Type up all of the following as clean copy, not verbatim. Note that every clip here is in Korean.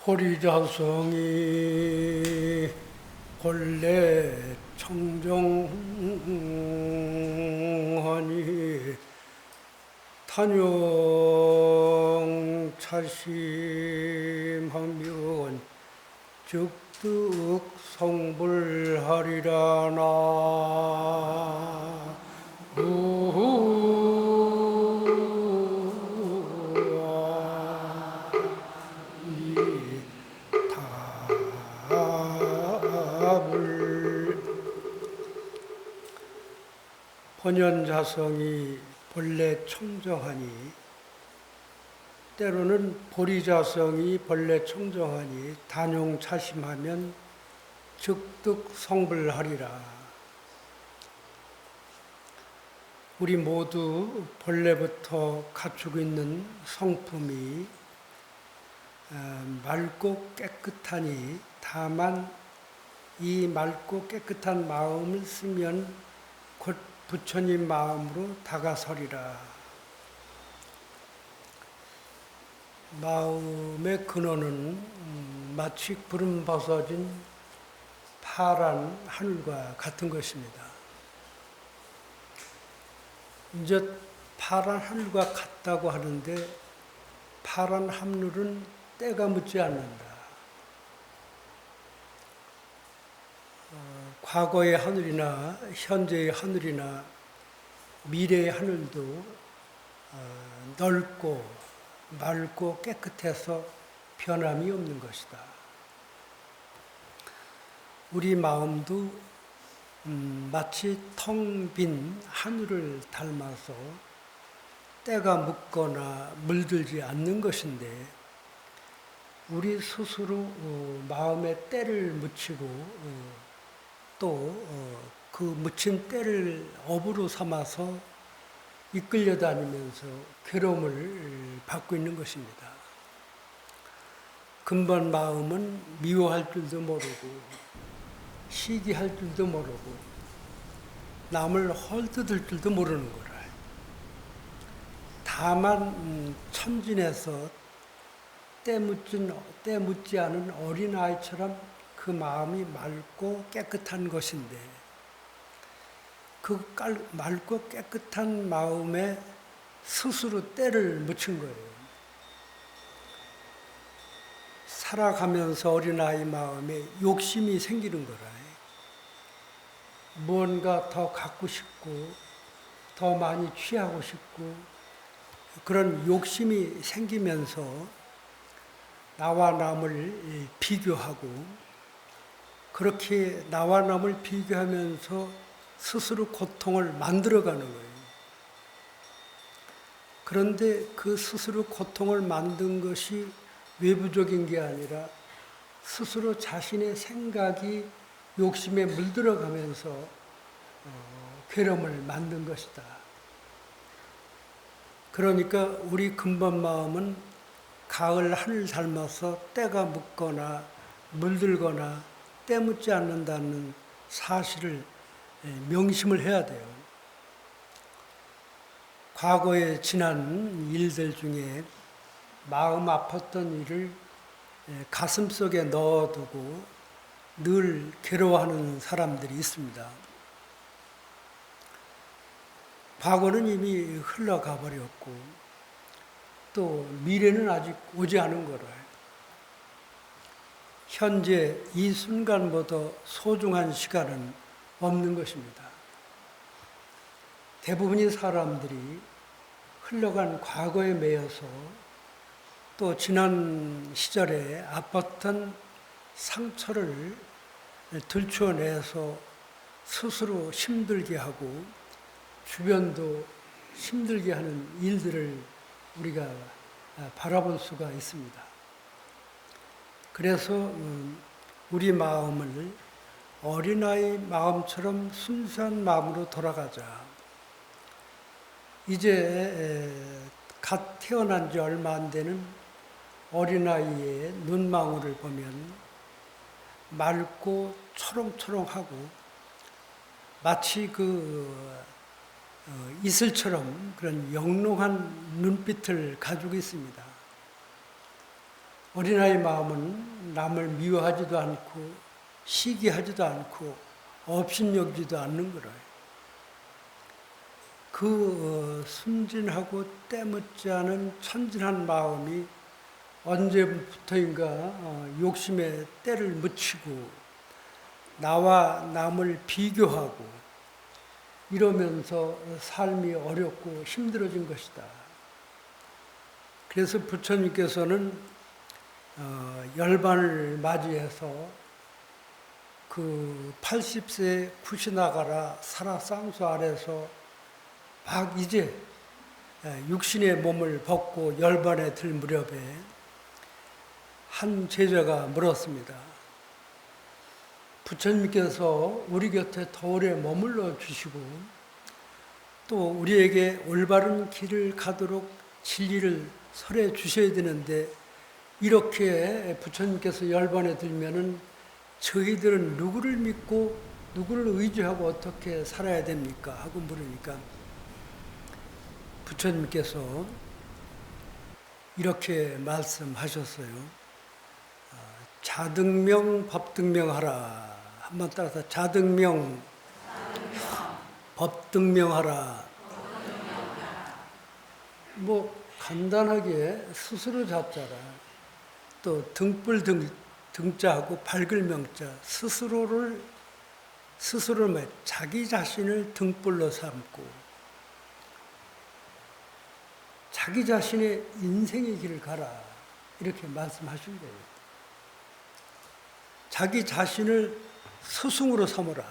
보리자성이 본래 청정하니 탄용 차심하면 즉득 성불하리라 나. 본연자성이 본래 청정하니 때로는 보리자성이 본래 청정하니 단용차심하면 즉득 성불하리라. 우리 모두 본래부터 갖추고 있는 성품이 맑고 깨끗하니 다만 이 맑고 깨끗한 마음을 쓰면 곧 부처님 마음으로 다가서리라. 마음의 근원은 마치 구름 벗어진 파란 하늘과 같은 것입니다. 이제 파란 하늘과 같다고 하는데 파란 하늘은 때가 묻지 않는다. 과거의 하늘이나 현재의 하늘이나 미래의 하늘도 넓고 맑고 깨끗해서 변함이 없는 것이다. 우리 마음도 마치 텅 빈 하늘을 닮아서 때가 묻거나 물들지 않는 것인데 우리 스스로 마음에 때를 묻히고 또 그 묻힌 때를 업으로 삼아서 이끌려 다니면서 괴로움을 받고 있는 것입니다. 근본 마음은 미워할 줄도 모르고 시기할 줄도 모르고 남을 헐뜯을 줄도 모르는 거라. 다만 천진에서 때 묻지 않은 어린아이처럼 그 마음이 맑고 깨끗한 것인데 그 맑고 깨끗한 마음에 스스로 때를 묻힌 거예요. 살아가면서 어린아이 마음에 욕심이 생기는 거라. 무언가 더 갖고 싶고 더 많이 취하고 싶고 그런 욕심이 생기면서 나와 남을 비교하고 그렇게 나와 남을 비교하면서 스스로 고통을 만들어가는 거예요. 그런데 그 스스로 고통을 만든 것이 외부적인 게 아니라 스스로 자신의 생각이 욕심에 물들어가면서 괴로움을 만든 것이다. 그러니까 우리 근본 마음은 가을 하늘 닮아서 때가 묻거나 물들거나 때 묻지 않는다는 사실을 명심을 해야 돼요. 과거에 지난 일들 중에 마음 아팠던 일을 가슴속에 넣어두고 늘 괴로워하는 사람들이 있습니다. 과거는 이미 흘러가 버렸고 또 미래는 아직 오지 않은 거라. 현재 이 순간보다 소중한 시간은 없는 것입니다. 대부분의 사람들이 흘러간 과거에 매여서 또 지난 시절에 아팠던 상처를 들춰내서 스스로 힘들게 하고 주변도 힘들게 하는 일들을 우리가 바라볼 수가 있습니다. 그래서 우리 마음을 어린아이 마음처럼 순수한 마음으로 돌아가자. 이제 갓 태어난 지 얼마 안 되는 어린아이의 눈망울을 보면 맑고 초롱초롱하고 마치 이슬처럼 그런 영롱한 눈빛을 가지고 있습니다. 어린아이 마음은 남을 미워하지도 않고 시기하지도 않고 업신여기지도 않는 거라. 그 순진하고 때묻지 않은 천진한 마음이 언제부터인가 욕심에 때를 묻히고 나와 남을 비교하고 이러면서 삶이 어렵고 힘들어진 것이다. 그래서 부처님께서는 열반을 맞이해서 그 80세 구시나가라 산하쌍수 아래서 막 이제 육신의 몸을 벗고 열반에 들 무렵에 한 제자가 물었습니다. 부처님께서 우리 곁에 더 오래 머물러 주시고 또 우리에게 올바른 길을 가도록 진리를 설해 주셔야 되는데 이렇게 부처님께서 열반에 들면은 저희들은 누구를 믿고 누구를 의지하고 어떻게 살아야 됩니까? 하고 물으니까 부처님께서 이렇게 말씀하셨어요. 자등명 법등명하라. 한번 따라서 자등명 법등명하라. 뭐 간단하게 스스로 자자라. 또 등불 등자하고 밝을 명자. 스스로를 자기 자신을 등불로 삼고 자기 자신의 인생의 길을 가라. 이렇게 말씀하신 거예요. 자기 자신을 스승으로 삼으라.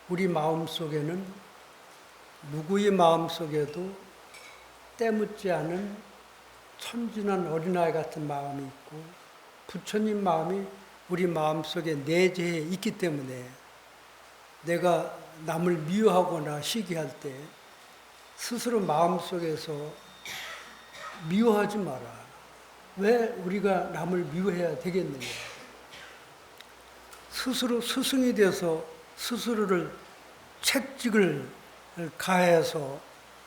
우리 마음속에는 누구의 마음속에도 때묻지 않은 천진한 어린아이 같은 마음이 있고 부처님 마음이 우리 마음속에 내재해 있기 때문에 내가 남을 미워하거나 시기할 때 스스로 마음속에서 미워하지 마라. 왜 우리가 남을 미워해야 되겠느냐. 스스로 스승이 돼서 스스로를 채찍을 가해서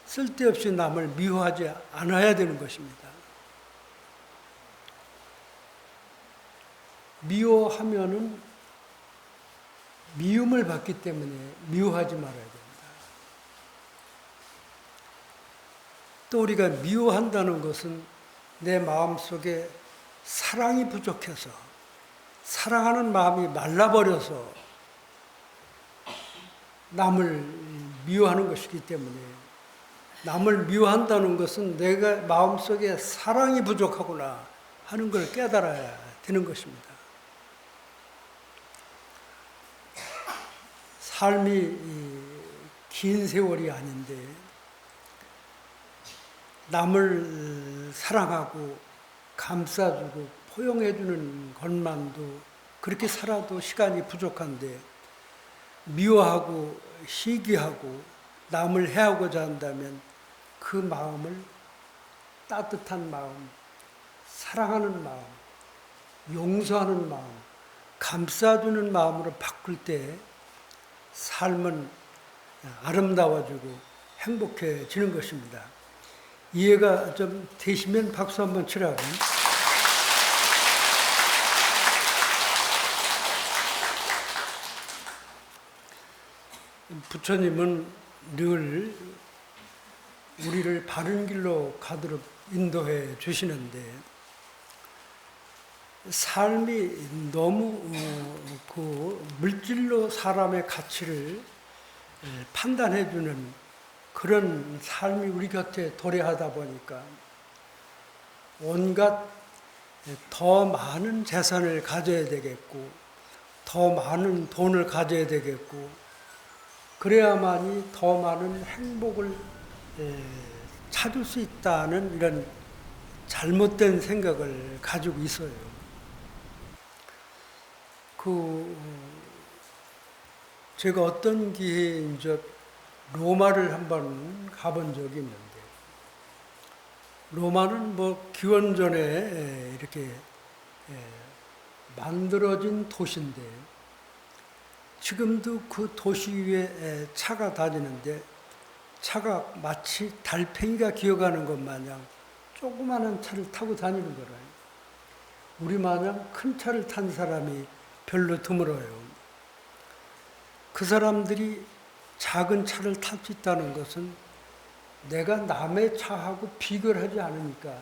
쓸데없이 남을 미워하지 않아야 되는 것입니다. 미워하면은 미움을 받기 때문에 미워하지 말아야 됩니다. 또 우리가 미워한다는 것은 내 마음속에 사랑이 부족해서 사랑하는 마음이 말라버려서 남을 미워하는 것이기 때문에 남을 미워한다는 것은 내가 마음속에 사랑이 부족하구나 하는 걸 깨달아야 되는 것입니다. 삶이 긴 세월이 아닌데 남을 사랑하고 감싸주고 포용해주는 것만도 그렇게 살아도 시간이 부족한데 미워하고 시기하고 남을 해하고자 한다면 그 마음을 따뜻한 마음, 사랑하는 마음, 용서하는 마음, 감싸주는 마음으로 바꿀 때 삶은 아름다워지고 행복해지는 것입니다. 이해가 좀 되시면 박수 한번 치라고. 부처님은 늘 우리를 바른 길로 가도록 인도해 주시는데 삶이 너무 그 물질로 사람의 가치를 판단해 주는 그런 삶이 우리 곁에 도래하다 보니까 온갖 더 많은 재산을 가져야 되겠고 더 많은 돈을 가져야 되겠고 그래야만이 더 많은 행복을 찾을 수 있다는 이런 잘못된 생각을 가지고 있어요. 제가 어떤 기회에 이제 로마를 한번 가본 적이 있는데 로마는 뭐 기원전에 이렇게 만들어진 도시인데 지금도 그 도시 위에 차가 다니는데 차가 마치 달팽이가 기어가는 것 마냥 조그마한 차를 타고 다니는 거라. 우리 마냥 큰 차를 탄 사람이 별로 드물어요. 그 사람들이 작은 차를 탈 수 있다는 것은 내가 남의 차하고 비교를 하지 않으니까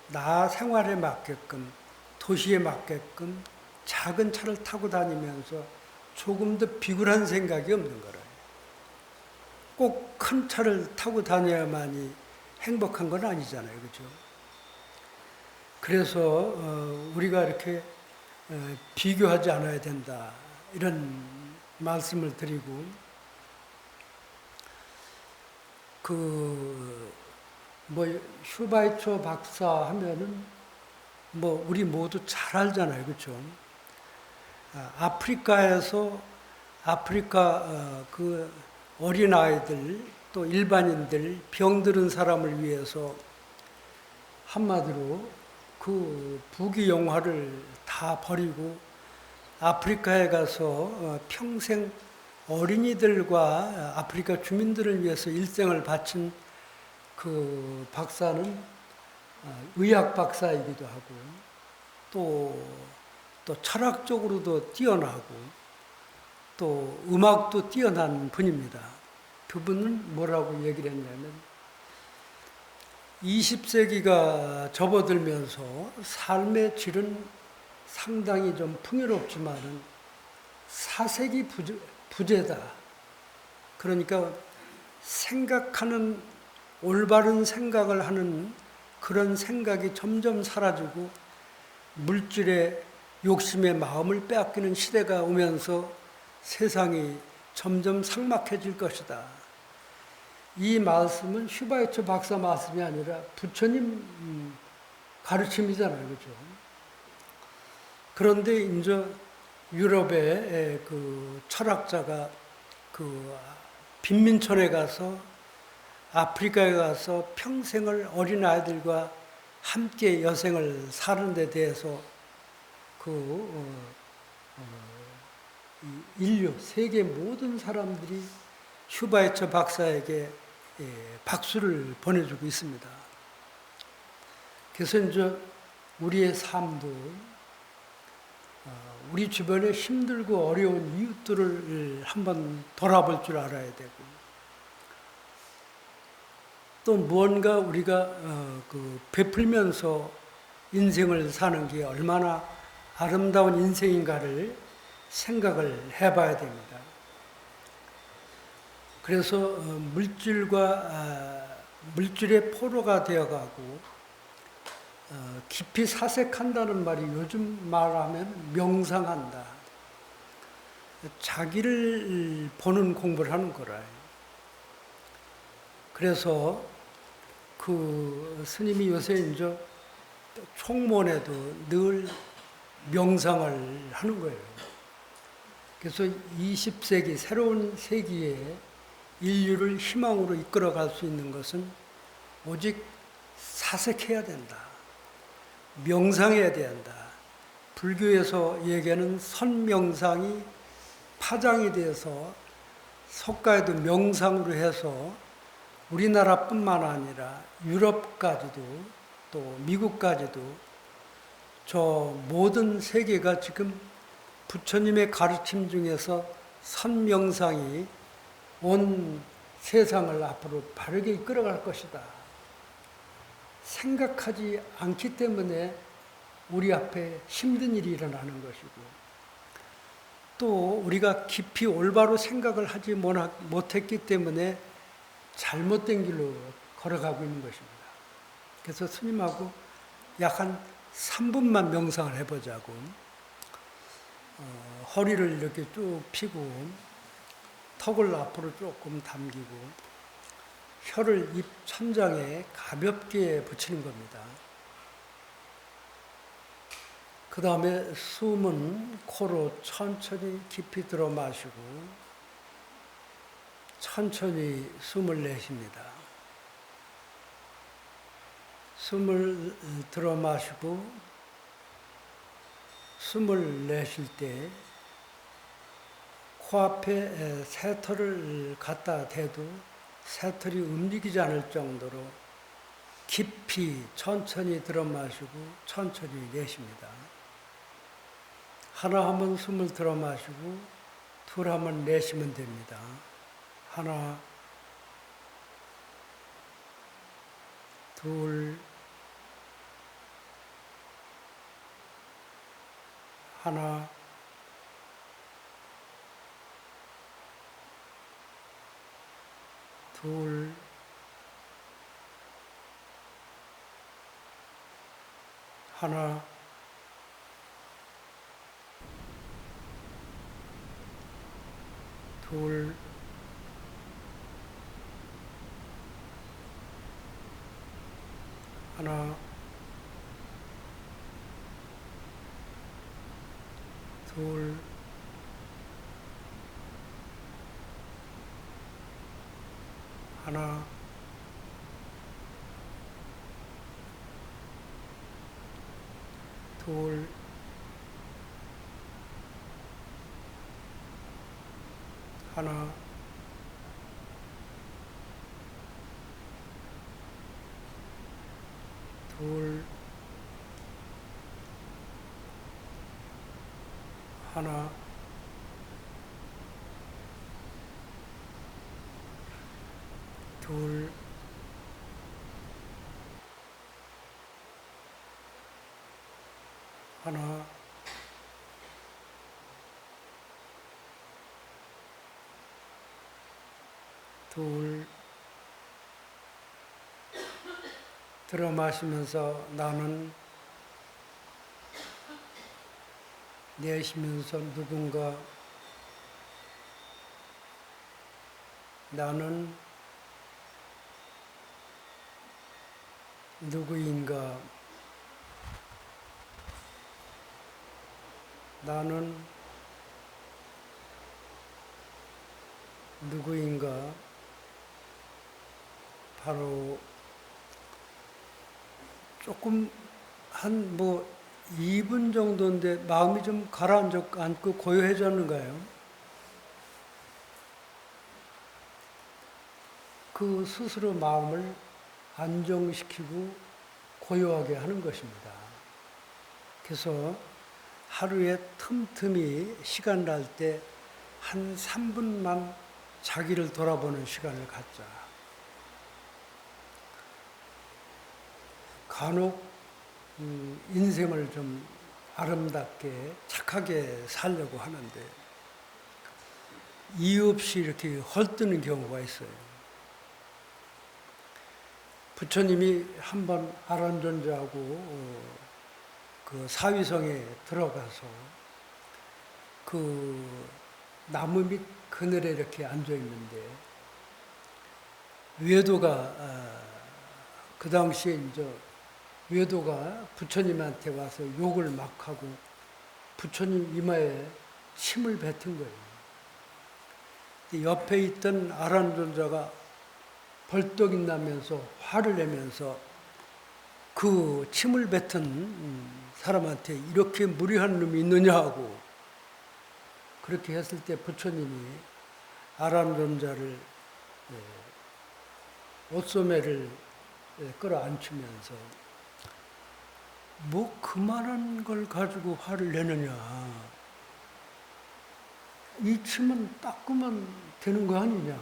나 생활에 맞게끔, 도시에 맞게끔 작은 차를 타고 다니면서 조금 더 비굴한 생각이 없는 거라. 꼭 큰 차를 타고 다녀야만이 행복한 건 아니잖아요. 그죠? 그래서 우리가 이렇게 비교하지 않아야 된다. 이런 말씀을 드리고, 슈바이처 박사 하면은 우리 모두 잘 알잖아요. 그죠? 아프리카에서 그 어린아이들 또 일반인들 병들은 사람을 위해서 한마디로 그 부귀영화를 다 버리고 아프리카에 가서 평생 어린이들과 아프리카 주민들을 위해서 일생을 바친 그 박사는 의학 박사이기도 하고 또 철학적으로도 뛰어나고 또 음악도 뛰어난 분입니다. 그분은 뭐라고 얘기를 했냐면 20세기가 접어들면서 삶의 질은 상당히 좀 풍요롭지만은 사색이 부재다. 그러니까 생각하는 올바른 생각을 하는 그런 생각이 점점 사라지고 물질의 욕심의 마음을 빼앗기는 시대가 오면서 세상이 점점 삭막해질 것이다. 이 말씀은 슈바이처 박사 말씀이 아니라 부처님 가르침이잖아요. 그죠? 그런데 이제 유럽의 그 철학자가 그 빈민촌에 가서 아프리카에 가서 평생을 어린아이들과 함께 여생을 사는 데 대해서 인류, 세계 모든 사람들이 슈바이처 박사에게 박수를 보내주고 있습니다. 그래서 이제 우리의 삶도 우리 주변에 힘들고 어려운 이웃들을 한번 돌아볼 줄 알아야 되고 또 무언가 우리가 베풀면서 인생을 사는 게 얼마나 아름다운 인생인가를 생각을 해봐야 됩니다. 그래서 물질의 포로가 되어가고 깊이 사색한다는 말이 요즘 말하면 명상한다. 자기를 보는 공부를 하는 거라. 그래서 그 스님이 요새 이제 총론에도 늘 명상을 하는 거예요. 그래서 20세기, 새로운 세기에 인류를 희망으로 이끌어갈 수 있는 것은 오직 사색해야 된다. 명상해야 된다. 불교에서 얘기하는 선명상이 파장이 되어서 석가에도 명상으로 해서 우리나라뿐만 아니라 유럽까지도 또 미국까지도 저 모든 세계가 지금 부처님의 가르침 중에서 선명상이 온 세상을 앞으로 바르게 이끌어갈 것이다. 생각하지 않기 때문에 우리 앞에 힘든 일이 일어나는 것이고 또 우리가 깊이 올바로 생각을 하지 못했기 때문에 잘못된 길로 걸어가고 있는 것입니다. 그래서 스님하고 약 한 3분만 명상을 해보자고 허리를 이렇게 쭉 펴고 턱을 앞으로 조금 당기고 혀를 입 천장에 가볍게 붙이는 겁니다. 그 다음에 숨은 코로 천천히 깊이 들어 마시고 천천히 숨을 내쉽니다. 숨을 들어 마시고 숨을 내쉴 때 코앞에 새털을 갖다 대도 새털이 움직이지 않을 정도로 깊이 천천히 들어 마시고 천천히 내쉽니다. 하나 하면 숨을 들어 마시고 둘 하면 내쉬면 됩니다. 하나, 둘, 하나, 둘, 하나, 둘, 하나, 둘, 하나, 둘, 하나, 둘, 하나, 둘, 하나, 둘, 들어 마시면서 나는, 내쉬면서 누군가, 나는 누구인가, 나는 누구인가. 바로 조금 한 2분 정도인데 마음이 좀 가라앉고 고요해졌는가요? 그 스스로 마음을 안정시키고 고요하게 하는 것입니다. 그래서 하루에 틈틈이 시간 날 때 한 3분만 자기를 돌아보는 시간을 갖자. 간혹 인생을 좀 아름답게 착하게 살려고 하는데 이유 없이 이렇게 헐뜯는 경우가 있어요. 부처님이 한번 아란존자하고 그 사위성에 들어가서 그 나무 밑 그늘에 이렇게 앉아 있는데 외도가 그 당시에 이제 외도가 부처님한테 와서 욕을 막 하고 부처님 이마에 침을 뱉은 거예요. 옆에 있던 아란존자가 벌떡 나면서 화를 내면서 그 침을 뱉은 사람한테 이렇게 무례한 놈이 있느냐 하고 그렇게 했을 때 부처님이 아란존자를 옷소매를 끌어안추면서 뭐 그만한 걸 가지고 화를 내느냐. 이 침은 닦으면 되는 거 아니냐.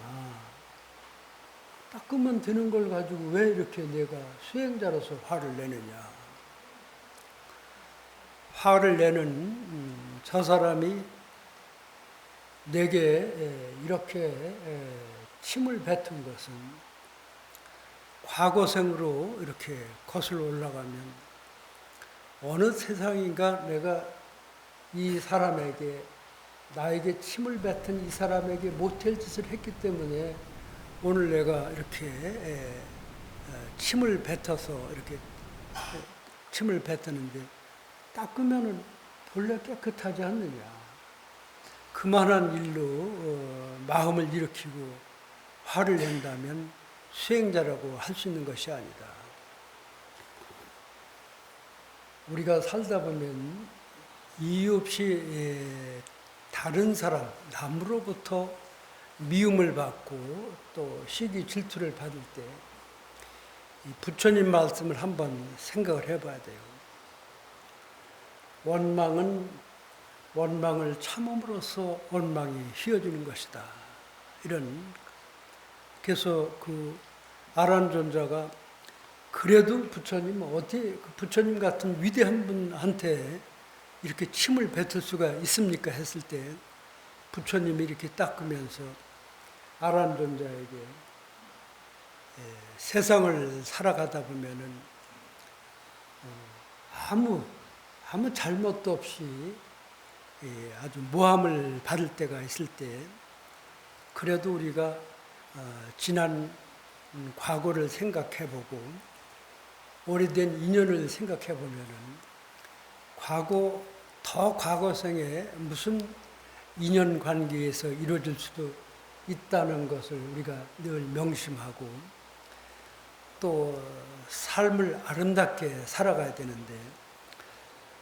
닦으면 되는 걸 가지고 왜 이렇게 내가 수행자로서 화를 내느냐. 화를 내는 저 사람이 내게 이렇게 침을 뱉은 것은 과거생으로 이렇게 거슬러 올라가면 어느 세상인가 내가 이 사람에게 나에게 침을 뱉은 이 사람에게 못할 짓을 했기 때문에 오늘 내가 이렇게 침을 뱉어서 이렇게 침을 뱉었는데 닦으면은 본래 깨끗하지 않느냐. 그만한 일로 마음을 일으키고 화를 낸다면 수행자라고 할 수 있는 것이 아니다. 우리가 살다 보면 이유 없이 다른 사람, 남으로부터 미움을 받고 또 시기 질투를 받을 때 이 부처님 말씀을 한번 생각을 해봐야 돼요. 원망은 원망을 참음으로써 원망이 휘어지는 것이다. 그래서 그 아란존자가 그래도 부처님 어디 부처님 같은 위대한 분한테 이렇게 침을 뱉을 수가 있습니까? 했을 때 부처님이 이렇게 닦으면서 아란존자에게 세상을 살아가다 보면은 아무 잘못도 없이 아주 모함을 받을 때가 있을 때 그래도 우리가 지난 과거를 생각해보고 오래된 인연을 생각해보면은 더 과거생에 무슨 인연 관계에서 이루어질 수도 있다는 것을 우리가 늘 명심하고 또 삶을 아름답게 살아가야 되는데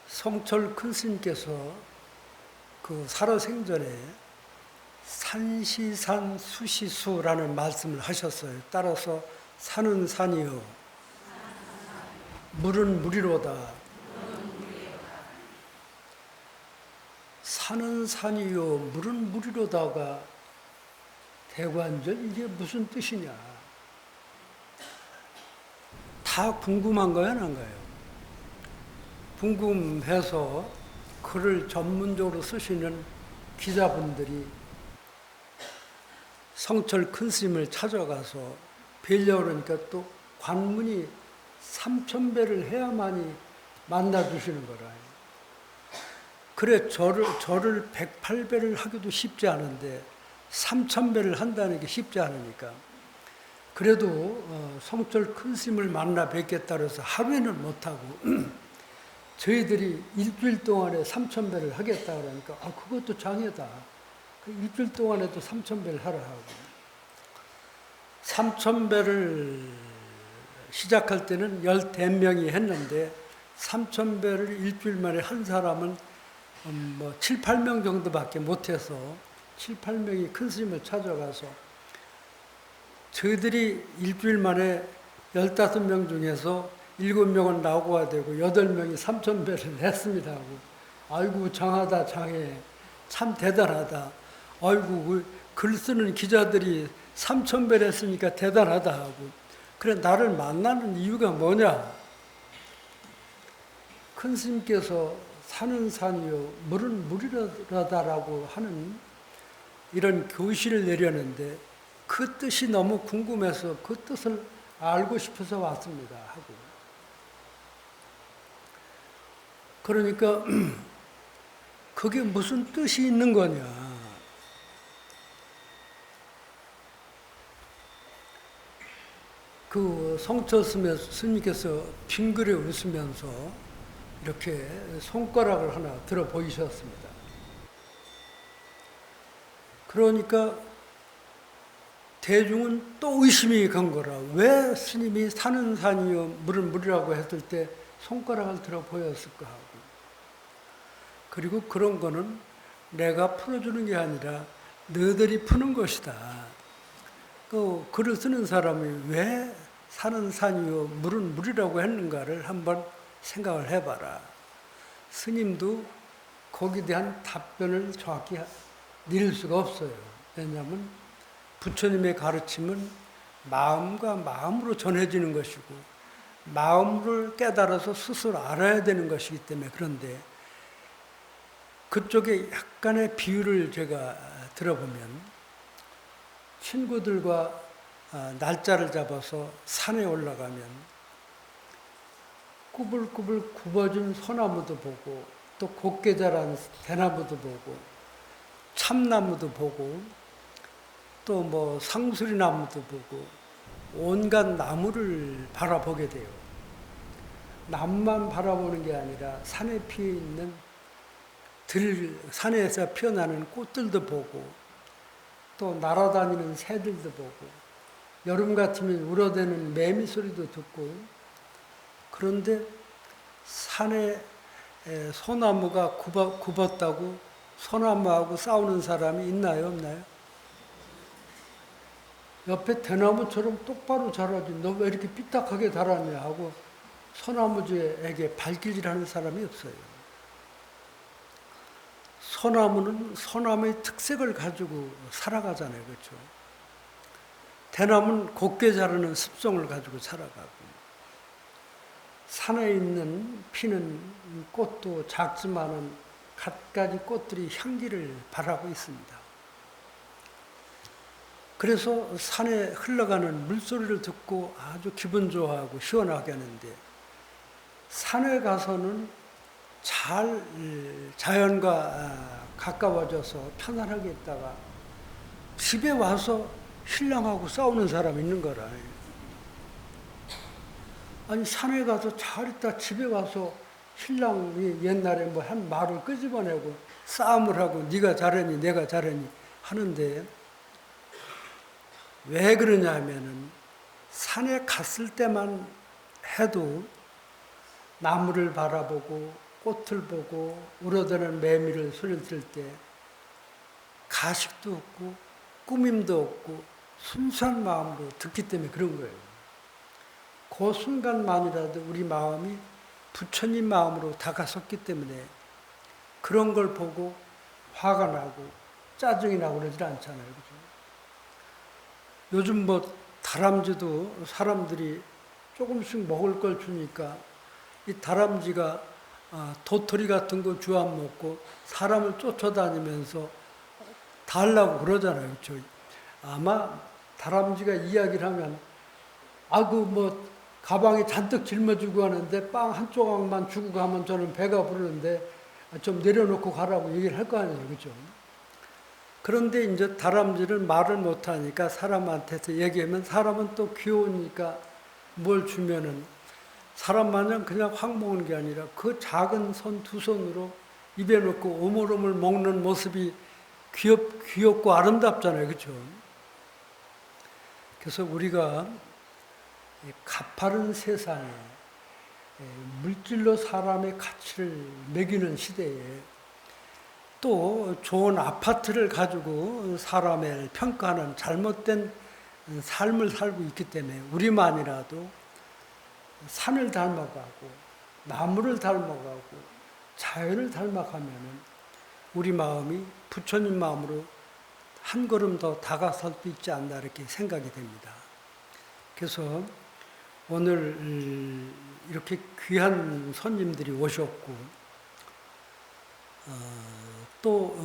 성철 큰 스님께서 그 살아생전에 산시산 수시수라는 말씀을 하셨어요. 따라서 산은 산이요 물은 물이로다. 산은 산이요 물은 물이로다가 대관절 이게 무슨 뜻이냐. 다 궁금한 거야, 안 거예요? 궁금해서 글을 전문적으로 쓰시는 기자분들이 성철 큰 스님을 찾아가서 뵈려고 그러니까 또 관문이 3,000배를 해야만이 만나주시는 거라. 그래, 저를 108배를 하기도 쉽지 않은데 3,000배를 한다는 게 쉽지 않으니까. 그래도 성철 큰 스님을 만나 뵙겠다 그래서 하루에는 못하고 저희들이 일주일 동안에 3,000배를 하겠다 그러니까 그것도 장애다. 일주일 동안에도 3,000배를 하라 하고 3,000배를 시작할 때는 15명이 했는데 3,000배를 일주일 만에 한 사람은 7, 8명 정도밖에 못해서 7, 8명이 큰 스님을 찾아가서 저희들이 일주일 만에 15명 중에서 7명은 나고가 되고 8명이 3,000배를 했습니다 하고 아이고 장하다 장해 참 대단하다. 아이고 글 쓰는 기자들이 3,000배를 했으니까 대단하다 하고 그래 나를 만나는 이유가 뭐냐. 큰 스님께서 산은 산이요 물은 물이라다라고 하는 이런 교시를 내렸는데 그 뜻이 너무 궁금해서 그 뜻을 알고 싶어서 왔습니다 하고 그러니까 그게 무슨 뜻이 있는 거냐. 그 성철 스님께서 빙그레 웃으면서 이렇게 손가락을 하나 들어 보이셨습니다. 그러니까 대중은 또 의심이 간 거라. 왜 스님이 산은 산이요 물은 물이라고 했을 때 손가락을 들어 보였을까 하고. 그리고 그런 거는 내가 풀어주는 게 아니라 너희들이 푸는 것이다. 그 글을 쓰는 사람이 왜 산은 산이요 물은 물이라고 했는가를 한번 생각을 해봐라. 스님도 거기에 대한 답변을 정확히 내릴 수가 없어요. 왜냐하면 부처님의 가르침은 마음과 마음으로 전해지는 것이고 마음을 깨달아서 스스로 알아야 되는 것이기 때문에 그런데 그쪽에 약간의 비유를 제가 들어보면 친구들과 날짜를 잡아서 산에 올라가면 꾸불꾸불 굽어진 소나무도 보고 또 곱게 자란 대나무도 보고 참나무도 보고 또 뭐 상수리나무도 보고 온갖 나무를 바라보게 돼요. 나무만 바라보는 게 아니라 산에 피어 있는 산에서 피어나는 꽃들도 보고 또 날아다니는 새들도 보고 여름 같으면 울어대는 매미 소리도 듣고 그런데 산에 소나무가 굽었다고 소나무하고 싸우는 사람이 있나요? 없나요? 옆에 대나무처럼 똑바로 자라지 너 왜 이렇게 삐딱하게 자랐냐 하고 소나무에게 발길질하는 사람이 없어요. 소나무는 소나무의 특색을 가지고 살아가잖아요. 그렇죠? 대나무는 곱게 자라는 습성을 가지고 살아가고 산에 있는 피는 꽃도 작지만은 갖가지 꽃들이 향기를 발하고 있습니다. 그래서 산에 흘러가는 물소리를 듣고 아주 기분 좋아하고 시원하게 하는데 산에 가서는 잘 자연과 가까워져서 편안하게 있다가 집에 와서 신랑하고 싸우는 사람이 있는 거라. 아니 산에 가서 잘 있다 집에 와서 신랑이 옛날에 뭐 한 말을 끄집어내고 싸움을 하고 네가 잘하니 내가 잘하니 하는데 왜 그러냐 하면은 산에 갔을 때만 해도 나무를 바라보고 꽃을 보고 우러드는 매미를 소리를 들을 때 가식도 없고 꾸밈도 없고 순수한 마음으로 듣기 때문에 그런 거예요. 그 순간만이라도 우리 마음이 부처님 마음으로 다가섰기 때문에 그런 걸 보고 화가 나고 짜증이 나고 그러질 않잖아요. 그죠? 요즘 뭐 다람쥐도 사람들이 조금씩 먹을 걸 주니까 이 다람쥐가 도토리 같은 거 주워 먹고 사람을 쫓아다니면서 달라고 그러잖아요. 그렇죠? 아마 다람쥐가 이야기를 하면 뭐 가방에 잔뜩 짊어지고 가는데 빵 한 조각만 주고 가면 저는 배가 부르는데 좀 내려놓고 가라고 얘기를 할 거 아니에요. 그죠? 그런데 이제 다람쥐는 말을 못하니까 사람한테서 얘기하면 사람은 또 귀여우니까 뭘 주면은 사람 마냥 그냥 확 먹는 게 아니라 그 작은 손 두 손으로 입에 넣고 오물오물 먹는 모습이 귀엽고 아름답잖아요. 그렇죠? 그래서 우리가 가파른 세상에 물질로 사람의 가치를 매기는 시대에 또 좋은 아파트를 가지고 사람을 평가하는 잘못된 삶을 살고 있기 때문에 우리만이라도 산을 닮아가고 나무를 닮아가고 자연을 닮아가면은 우리 마음이 부처님 마음으로 한 걸음 더 다가설 수 있지 않나 이렇게 생각이 됩니다. 그래서 오늘 이렇게 귀한 손님들이 오셨고 또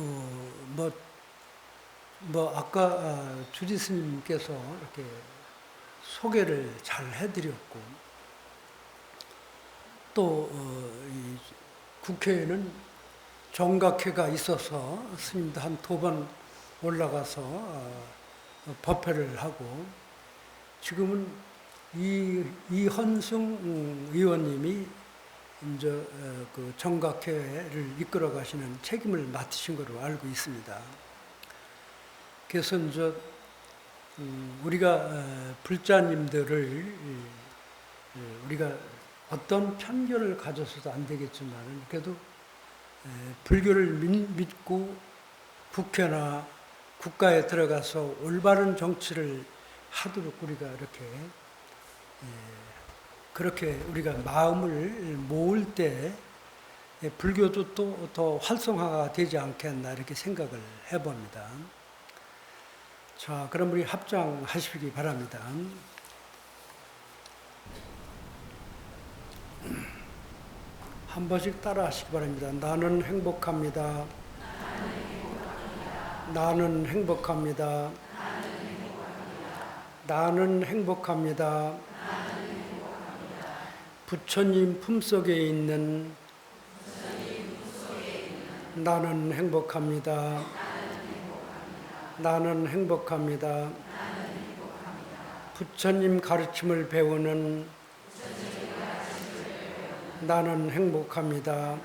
아까 주지 스님께서 이렇게 소개를 잘 해드렸고 또 이 국회에는 정각회가 있어서 스님도 한 2번 올라가서 법회를 하고 지금은 이헌승 의원님이 이제 그 정각회를 이끌어 가시는 책임을 맡으신 것으로 알고 있습니다. 그래서 이제 우리가 불자님들을 우리가 어떤 편견을 가져서도 안 되겠지만 그래도 불교를 믿고 국회나 국가에 들어가서 올바른 정치를 하도록 우리가 이렇게 그렇게 우리가 마음을 모을 때 불교도 또 더 활성화가 되지 않겠나 이렇게 생각을 해봅니다. 자, 그럼 우리 합장하시기 바랍니다. 한 번씩 따라 하시기 바랍니다. 나는 행복합니다. 나는 행복합니다. 나는 행복합니다. 부처님 품속에 있는 나는 행복합니다. 나는 행복합니다. 부처님 가르침을 배우는 나는 행복합니다.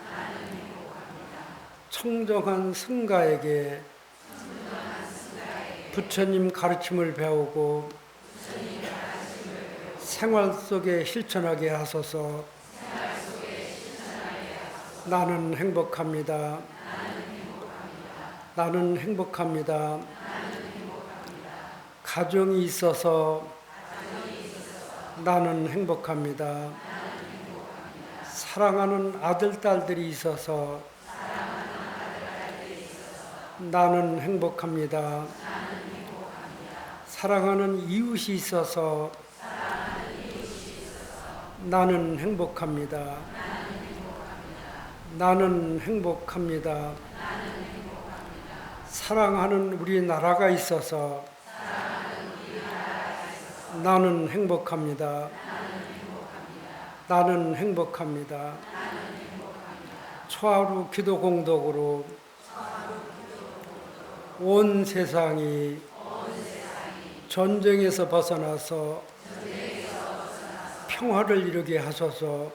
청정한 승가에게 부처님 가르침을 배우고 생활 속에 실천하게 하소서. 나는 행복합니다. 나는 행복합니다. 가정이 있어서 나는 행복합니다. 사랑하는 아들, 딸들이 있어서 나는 행복합니다. 사랑하는 이웃이 있어서 나는 행복합니다. 나는 행복합니다. 사랑하는 우리 나라가 있어서 나는 행복합니다. 나는 행복합니다. 초하루 기도 공덕으로 온 세상이 전쟁에서 벗어나서 평화를 이루게 하소서.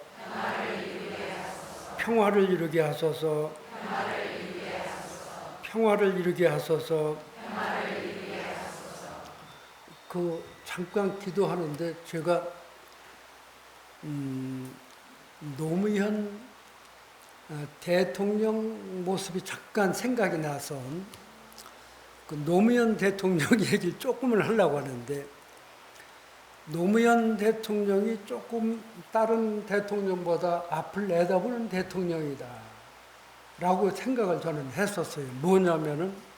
평화를 이루게 하소서. 평화를 이루게 하소서. 잠깐 기도하는데 제가 노무현 대통령 모습이 잠깐 생각이 나서 그 노무현 대통령 얘기를 조금을 하려고 하는데, 노무현 대통령이 조금 다른 대통령보다 앞을 내다보는 대통령이다 라고 생각을 저는 했었어요. 뭐냐면은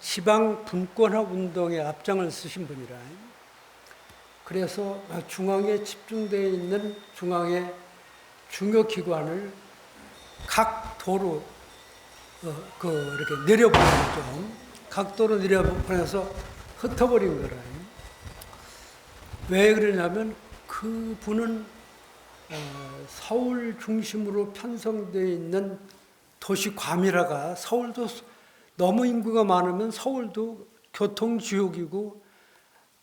지방 분권화 운동에 앞장을 쓰신 분이라. 그래서 중앙에 집중되어 있는 중앙의 중요 기관을 각 도로 이렇게 내려보낸 거죠. 각 도로 내려보내서 흩어버린 거라. 왜 그러냐면 그 분은 서울 중심으로 편성되어 있는 도시 과밀화가, 서울도 너무 인구가 많으면 서울도 교통지옥이고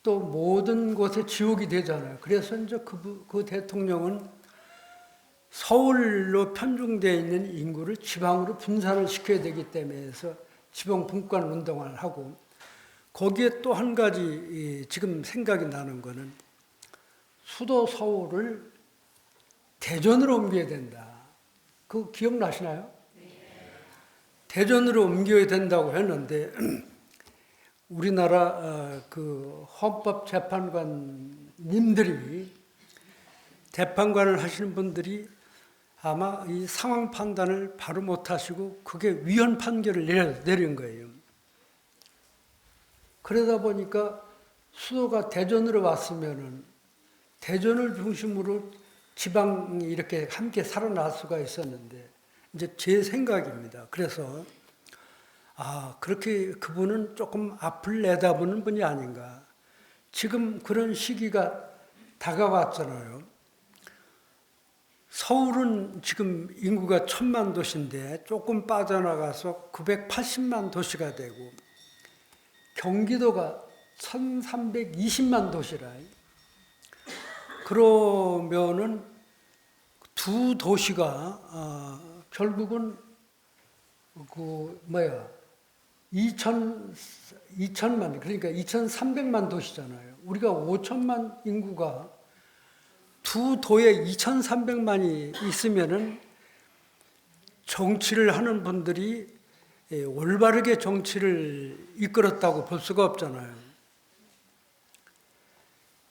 또 모든 곳에 지옥이 되잖아요. 그래서 이제 그 대통령은 서울로 편중되어 있는 인구를 지방으로 분산을 시켜야 되기 때문에 해서 지방 분권 운동을 하고, 거기에 또 한 가지 지금 생각이 나는 거는 수도 서울을 대전으로 옮겨야 된다. 그거 기억나시나요? 대전으로 옮겨야 된다고 했는데 우리나라 그 헌법재판관님들이, 재판관을 하시는 분들이 아마 이 상황 판단을 바로 못 하시고 그게 위헌 판결을 내린 거예요. 그러다 보니까 수도가 대전으로 왔으면은 대전을 중심으로 지방이 이렇게 함께 살아날 수가 있었는데, 이제 제 생각입니다. 그래서 그렇게 그분은 조금 앞을 내다보는 분이 아닌가. 지금 그런 시기가 다가왔잖아요. 서울은 지금 인구가 1000만 도시인데 조금 빠져나가서 980만 도시가 되고, 경기도가 1320만 도시라. 그러면은 두 도시가 결국은 2천만, 그러니까 2300만 도시잖아요. 우리가 5천만 인구가 두 도에 2300만이 있으면은 정치를 하는 분들이 올바르게 정치를 이끌었다고 볼 수가 없잖아요.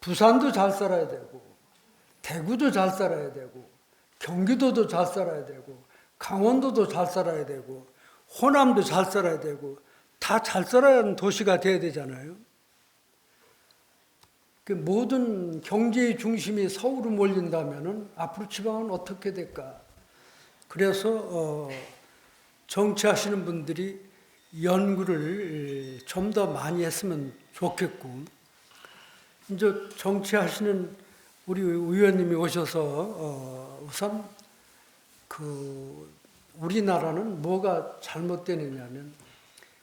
부산도 잘 살아야 되고, 대구도 잘 살아야 되고, 경기도도 잘 살아야 되고, 강원도도 잘 살아야 되고, 호남도 잘 살아야 되고, 다 잘 살아야 하는 도시가 돼야 되잖아요. 그 모든 경제의 중심이 서울로 몰린다면은 앞으로 지방은 어떻게 될까? 그래서 정치하시는 분들이 연구를 좀 더 많이 했으면 좋겠고, 이제 정치하시는 우리 의원님이 오셔서 우선 우리나라는 뭐가 잘못되느냐면,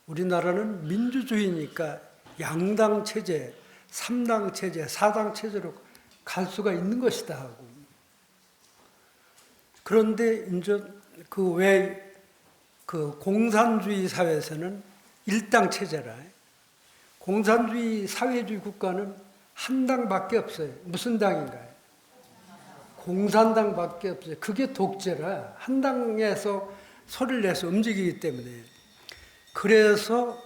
우리나라는 민주주의니까 양당 체제, 3당 체제, 4당 체제로 갈 수가 있는 것이다 하고, 그런데 이제 그 공산주의 사회에서는 1당 체제라. 공산주의 사회주의 국가는 한 당밖에 없어요. 무슨 당인가요? 공산당밖에 없어요. 그게 독재라. 한 당에서 소리를 내서 움직이기 때문에. 그래서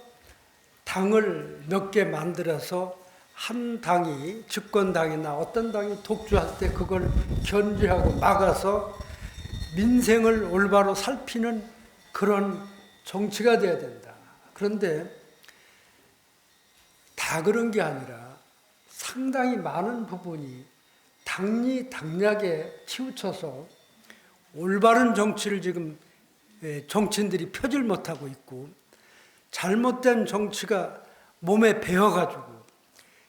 당을 몇 개 만들어서 한 당이 집권당이나 어떤 당이 독주할 때 그걸 견제하고 막아서 민생을 올바로 살피는 그런 정치가 돼야 된다. 그런데 다 그런 게 아니라 상당히 많은 부분이 당리당략에 치우쳐서 올바른 정치를 지금 정치인들이 펴질 못하고 있고, 잘못된 정치가 몸에 배어가지고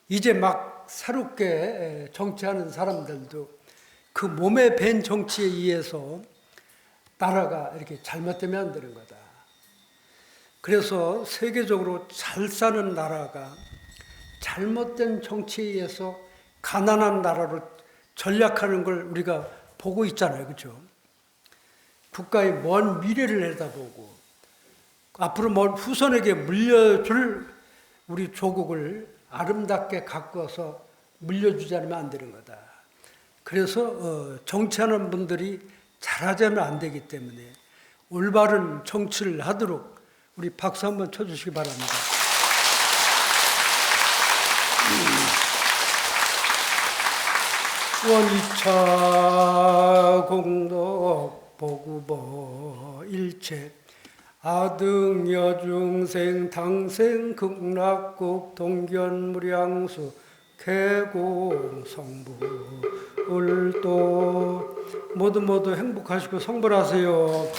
이제 막 새롭게 정치하는 사람들도 그 몸에 밴 정치에 의해서 나라가 이렇게 잘못되면 안 되는 거다. 그래서 세계적으로 잘 사는 나라가 잘못된 정치에 의해서 가난한 나라로 전락하는 걸 우리가 보고 있잖아요. 그렇죠? 국가의 먼 미래를 내다보고 앞으로 먼 후손에게 물려줄 우리 조국을 아름답게 가꾸어서 물려주지 않으면 안 되는 거다. 그래서 정치하는 분들이 잘하자면 안 되기 때문에 올바른 정치를 하도록 우리 박수 한번 쳐주시기 바랍니다. 원이차 공덕 보구보 일체 아등 여중생 당생 극락국 동견무량수 개공 성불도 모두 행복하시고 성불하세요.